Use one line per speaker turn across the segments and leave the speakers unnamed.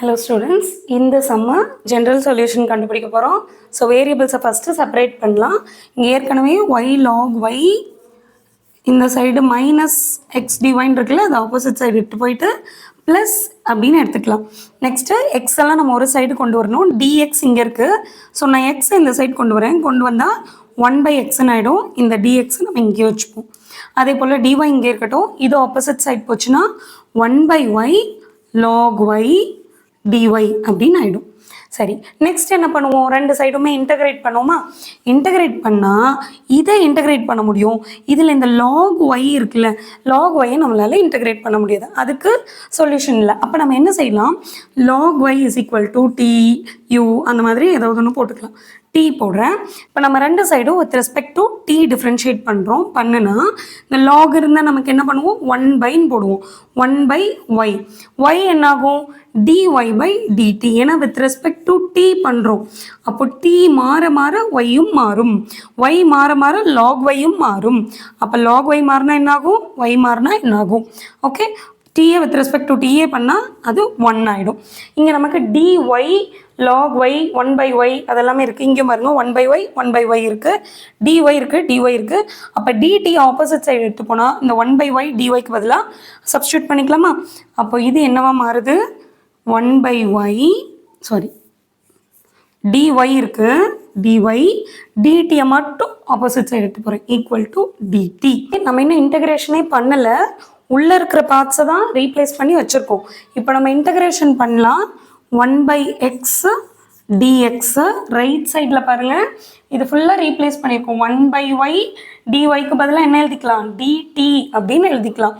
Hello students, in the summer general solution கண்டுபிடிக்க போறோம். So variables first separate பண்ணலாம். இங்க ஏற்கனவே y log y இந்த சைடு minus x dy இருக்குல்ல, அது opposite side எடுத்து போயிட்டு plus அப்படின்னு எடுத்துக்கலாம். next x எல்லாம் நம்ம ஒரு சைடு கொண்டு வரணும். dx இங்க இருக்கு. ஸோ நான் x இந்த சைடு கொண்டு வரேன். கொண்டு வந்தால் 1/x ஆகிடும். இந்த dx நம்ம இங்கே வச்சுப்போம். அதே போல் dy இங்கே இருக்கட்டும். இது ஆப்போசிட் சைடு போச்சுன்னா 1/y log y dy அப்படின்னு ஆகிடும். சரி, நெக்ஸ்ட் என்ன பண்ணுவோம்? ரெண்டு சைடுமே இன்டகிரேட் பண்ணுவோமா? இன்டகிரேட் பண்ணால் இதை இன்டகிரேட் பண்ண முடியும். இதில் இந்த லாக் ஒய் இருக்குல்ல, லாக் ஒய்யை நம்மளால் இன்டகிரேட் பண்ண முடியாது. அதுக்கு சொல்யூஷன் இல்லை. அப்போ நம்ம என்ன செய்யலாம்? Log y is equal to t u அந்த மாதிரி ஏதாவது ஒன்று போட்டுக்கலாம். டி போடுறேன். இப்போ நம்ம ரெண்டு சைடும் with respect to t differentiate பண்ணுறோம். பண்ணுனா இந்த லாக் இருந்தால் நமக்கு என்ன பண்ணுவோம்? 1/ன்னு போடுவோம். 1/y. y என்னாகும்? dy by dt. ஏன்னா வித் ரெஸ்பெக்ட் டு டி பண்ணுறோம். அப்போ டி மாற மாற ஒய்யும் மாறும். y மாற மாற லாக் ஒய்யும் மாறும். அப்போ லாக் ஒய் மாறினா என்னாகும்? y மாறினா என்னாகும்? ஓகே, டீயை வித் ரெஸ்பெக்ட் டு டீயே பண்ணால் அது 1 ஆகிடும். இங்கே நமக்கு dy log y 1/y அதெல்லாமே இருக்குது. இங்கே பாருங்க 1/y 1/y இருக்குது, dy இருக்குது, dy இருக்குது. அப்போ dt ஆப்போசிட் சைடு எடுத்து போனால் இந்த 1/y dyக்கு பதிலாக சப்ஸ்டியூட் பண்ணிக்கலாமா? அப்போ இது என்னவா மாறுது? 1/y சாரி dy இருக்குது, dy dtயை மட்டும் ஆப்போசிட் சைடு எடுத்து போகிறேன் ஈக்குவல் டு dt. நம்ம இன்னும் இன்டகிரேஷனே பண்ணலை. உள்ளே இருக்கிற பார்ட்ஸை தான் ரீப்ளேஸ் பண்ணி வச்சுருக்கோம். இப்போ நம்ம இன்டகிரேஷன் பண்ணலாம். 1/x dx ரைட் சைடில் பாருங்கள், இது ஃபுல்லாக ரீப்ளேஸ் பண்ணியிருக்கோம். 1/y dyக்கு பதிலாக என்ன எழுதிக்கலாம்? dt அப்படின்னு எழுதிக்கலாம்.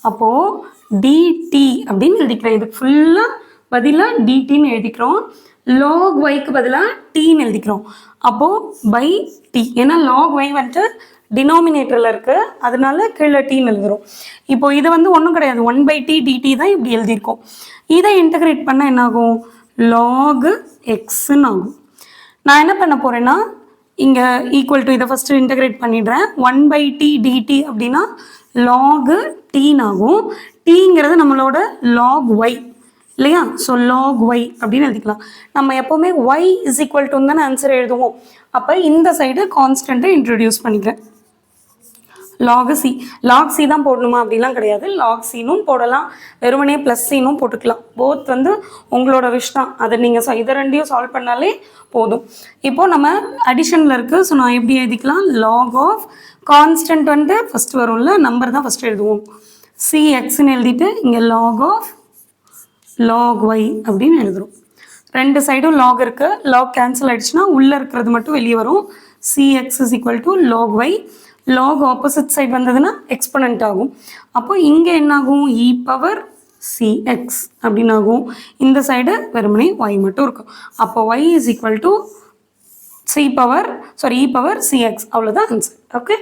அப்போது dt அப்படின்னு எழுதிக்கலாம். இது ஃபுல்லாக பதிலாக dtன்னு எழுதிக்கிறோம். log yக்கு பதிலாக tன்னு எழுதிக்கிறோம். அப்போது பை t, ஏன்னா log y வந்துட்டு டினாமினேட்டரில் இருக்குது, அதனால கீழே டீன்னு எழுதுகிறோம். இப்போது இது வந்து ஒன்றும் கிடையாது, 1/t dt தான் இப்படி எழுதியிருக்கோம். இதை இன்டகிரேட் பண்ணால் என்னாகும்? log xன்னு ஆகும். நான் என்ன பண்ண போகிறேன்னா, இங்கே ஈக்குவல் டு இதை ஃபஸ்ட்டு இன்டகிரேட் பண்ணிடுறேன். 1/t dt அப்படின்னா log tன்னு ஆகும். டீங்கிறது நம்மளோட log y இல்லையா? ஸோ log y அப்படின்னு எழுதிக்கலாம். நம்ம எப்போவுமே y இஸ் ஈக்குவல் டு தானே ஆன்சர் எழுதுவோம். அப்போ இந்த சைடு கான்ஸ்டண்ட்டை இன்ட்ரடியூஸ் பண்ணிக்கிறேன். log c தான் போடணுமா அப்படிலாம் கிடையாது. log cனும் போடலாம், வெறுமனே ப்ளஸ் சினும் போட்டுக்கலாம். போத் வந்து உங்களோட விஷ் தான். அதை நீங்கள் இதை ரெண்டையும் சால்வ் பண்ணாலே போதும். இப்போது நம்ம அடிஷனில் இருக்குது. ஸோ நான் எப்படி எழுதிக்கலாம்? log ஆஃப் கான்ஸ்டன்ட் வந்து ஃபஸ்ட்டு வரும்ல, நம்பர் தான் ஃபஸ்ட்டு எழுதுவோம். cxன்னு எழுதிட்டு இங்கே log ஆஃப் log y அப்படின்னு எழுதுகிறோம். ரெண்டு சைடும் log இருக்குது. log கேன்சல் ஆகிடுச்சுன்னா உள்ளே இருக்கிறது மட்டும் வெளியே வரும். cx is equal to log y. log opposite side வந்ததுன்னா எக்ஸ்பொனன்ட் ஆகும். அப்போ இங்கே என்னாகும்? e பவர் cx அப்படின்னு ஆகும். இந்த சைடு வெறுமனே y மட்டும் இருக்கும். அப்போ y is equal to e power cx. அவ்வளோதான் ஆன்சர். ஓகே.